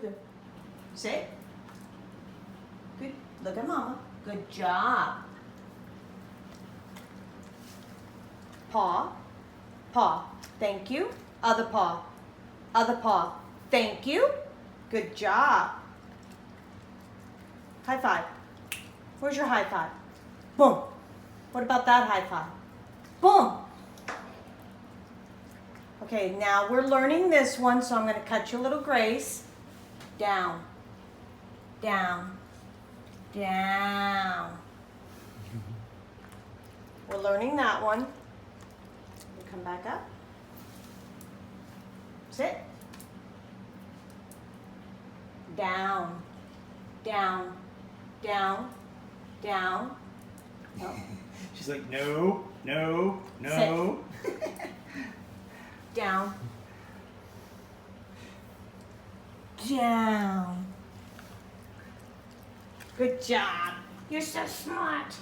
Zulu. Sit. Good. Look at mama. Good job. Paw. Paw. Thank you. Other paw. Other paw. Thank you. Good job. High five. Where's your high five? Boom. What about that high five? Boom. Okay, now we're learning this one, so I'm going to cut you a little grace. Down. Down. Down. We're learning that one. You come back up. Sit. Down. Down. Down. Down. Oh. She's like, no, no, no. Down. Down. Good job. You're so smart.